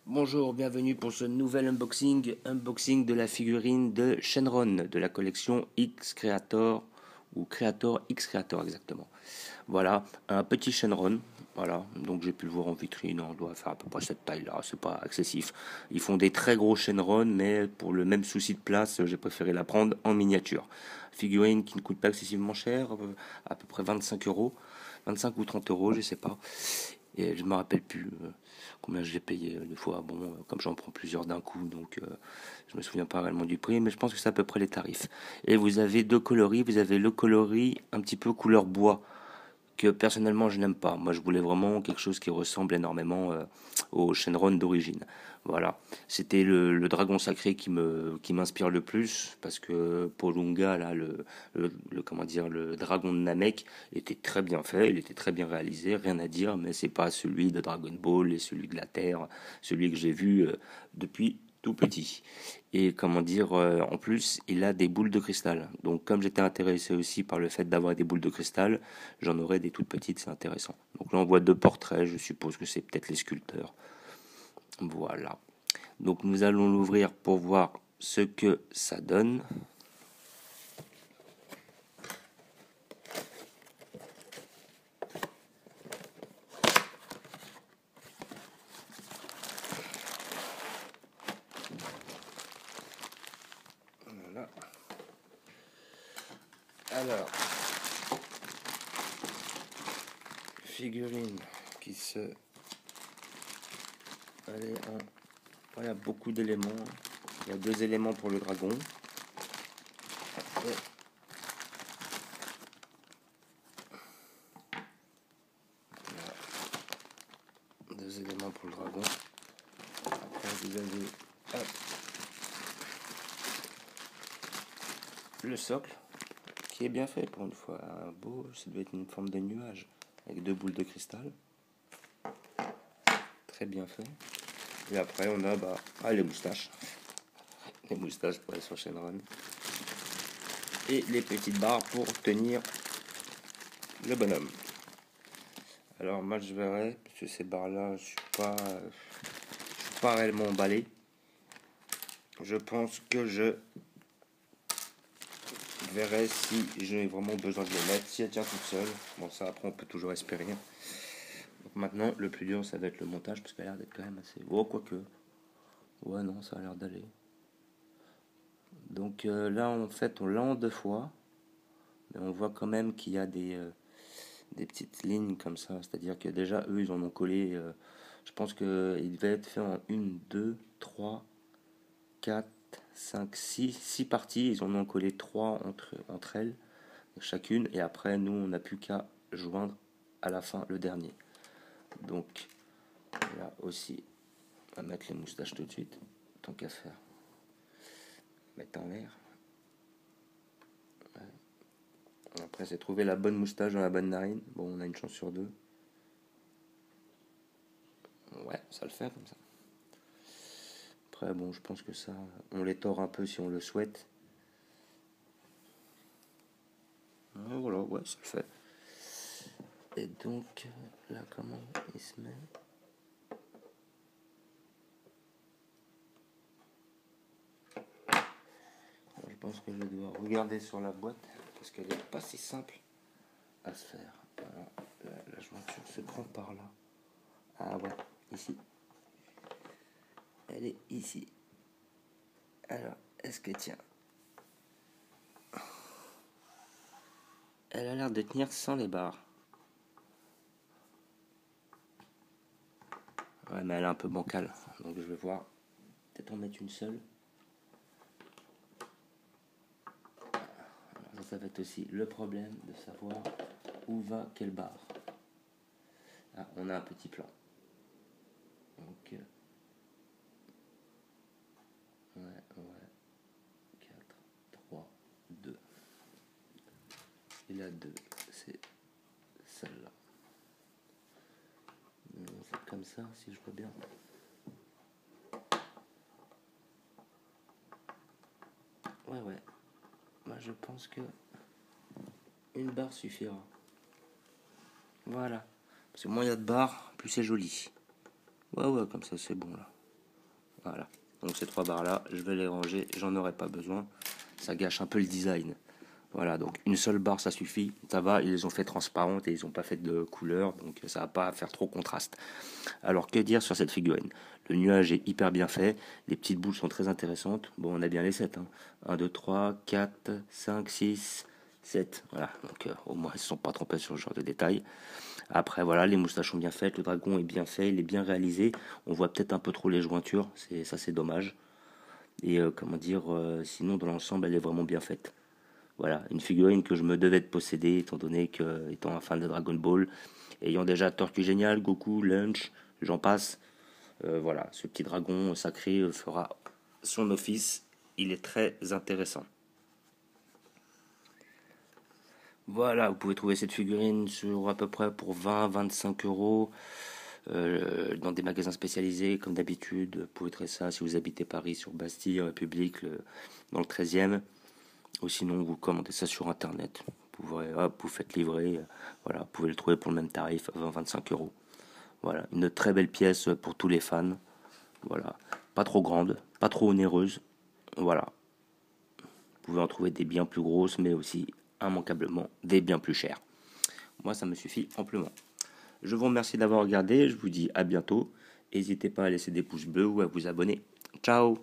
Bonjour, bienvenue pour ce nouvel unboxing de la figurine de Shenron de la collection X Creator ou Creator X Creator exactement. Voilà, un petit Shenron, voilà, donc j'ai pu le voir en vitrine, on doit faire à peu près cette taille-là, c'est pas excessif. Ils font des très gros Shenron, mais pour le même souci de place, j'ai préféré la prendre en miniature. Figurine qui ne coûte pas excessivement cher, à peu près 25 euros, 25 ou 30 euros, je sais pas. Et je me rappelle plus combien je l'ai payé des fois. Bon, comme j'en prends plusieurs d'un coup, donc je me souviens pas réellement du prix, mais je pense que c'est à peu près les tarifs. Et vous avez deux coloris. Vous avez le coloris un petit peu couleur bois que personnellement je n'aime pas. Moi je voulais vraiment quelque chose qui ressemble énormément au Shenron d'origine. Voilà, c'était le dragon sacré qui m'inspire le plus parce que Polunga là comment dire le dragon de Namek était très bien fait, il était très bien réalisé, rien à dire, mais c'est pas celui de Dragon Ball et celui de la Terre, celui que j'ai vu depuis tout petit. Et comment dire, en plus, il a des boules de cristal. Donc, comme j'étais intéressé aussi par le fait d'avoir des boules de cristal, j'en aurai des toutes petites, c'est intéressant. Donc là, on voit deux portraits, je suppose que c'est peut-être les sculpteurs. Voilà. Donc, nous allons l'ouvrir pour voir ce que ça donne. Voilà. Alors, figurine qui se... Elle est en... Il y a beaucoup d'éléments. Il y a deux éléments pour le dragon. Et deux éléments pour le dragon. Après, vous avez hop, le socle qui est bien fait pour une fois. Un beau, ça doit être une forme de nuage avec deux boules de cristal. Très bien fait. Et après, on a les moustaches. Les moustaches pour aller sur Shenron. Et les petites barres pour tenir le bonhomme. Alors, moi, je verrai, parce que ces barres-là, je suis pas réellement emballé. Je pense que je verrai si j'ai vraiment besoin de les mettre, si elle tient toute seule. Bon, ça, après, on peut toujours espérer. Donc maintenant, le plus dur, ça va être le montage, parce qu'elle a l'air d'être quand même assez... Oh, quoique. Ouais, non, ça a l'air d'aller. Donc là, en fait, on l'a en deux fois. Mais on voit quand même qu'il y a des petites lignes comme ça. C'est-à-dire que déjà, eux, ils en ont collé... je pense qu'il devait être fait en 1, 2, 3, 4, 5, 6 parties. Ils en ont collé 3 entre elles, chacune. Et après, nous, on n'a plus qu'à joindre à la fin le dernier. Donc, là aussi, on va mettre les moustaches tout de suite. Tant qu'à faire. Mettre en l'air. Ouais. Après, c'est trouver la bonne moustache dans la bonne narine. Bon, on a une chance sur deux. Ouais, ça le fait comme ça. Après, bon, je pense que ça, on les tord un peu si on le souhaite. Voilà, ouais, ça le fait. Et donc, là, comment il se met? Alors, je pense que je dois regarder sur la boîte, parce qu'elle n'est pas si simple à se faire. Voilà, la jointure se prend par là. Ah ouais, ici. Elle est ici. Alors, est-ce qu'elle tient? Elle a l'air de tenir sans les barres. Ouais, mais elle est un peu bancale. Donc je vais voir. Peut-être en mettre une seule. Alors, ça va être aussi le problème de savoir où va quelle barre. Ah, on a un petit plan. Donc, ouais. 4, 3, 2. Et la 2, c'est celle-là. C'est comme ça, si je vois bien. Ouais. Moi, je pense que une barre suffira. Voilà. Parce que moins il y a de barres, plus c'est joli. Ouais, comme ça, c'est bon, là. Voilà. Donc ces 3 barres-là, je vais les ranger, j'en aurai pas besoin. Ça gâche un peu le design. Voilà, donc une seule barre, ça suffit. Ça va, ils les ont fait transparentes et ils n'ont pas fait de couleur, donc ça va pas faire trop contraste. Alors, que dire sur cette figurine? Le nuage est hyper bien fait, les petites boules sont très intéressantes. Bon, on a bien les 7, hein. 1, 2, 3, 4, 5, 6, 7. Voilà, donc au moins ils ne se sont pas trompés sur ce genre de détails. Après, voilà, les moustaches sont bien faites, le dragon est bien fait, il est bien réalisé. On voit peut-être un peu trop les jointures, ça c'est dommage. Et comment dire, sinon dans l'ensemble, elle est vraiment bien faite. Voilà, une figurine que je me devais de posséder, étant donné que, étant un fan de Dragon Ball, ayant déjà Tortue Génial, Goku, Lunch, j'en passe. Voilà, ce petit dragon sacré fera son office. Il est très intéressant. Voilà, vous pouvez trouver cette figurine sur à peu près pour 20-25 euros dans des magasins spécialisés, comme d'habitude. Vous pouvez trouver ça si vous habitez Paris, sur Bastille, République, dans le 13e. Ou sinon, vous commandez ça sur Internet. Vous pouvez, hop, vous faites livrer. Voilà, vous pouvez le trouver pour le même tarif, 20-25 euros. Voilà, une très belle pièce pour tous les fans. Voilà, pas trop grande, pas trop onéreuse. Voilà, vous pouvez en trouver des bien plus grosses, mais aussi immanquablement des bien plus chères. Moi, ça me suffit amplement. Je vous remercie d'avoir regardé. Je vous dis à bientôt. N'hésitez pas à laisser des pouces bleus ou à vous abonner. Ciao!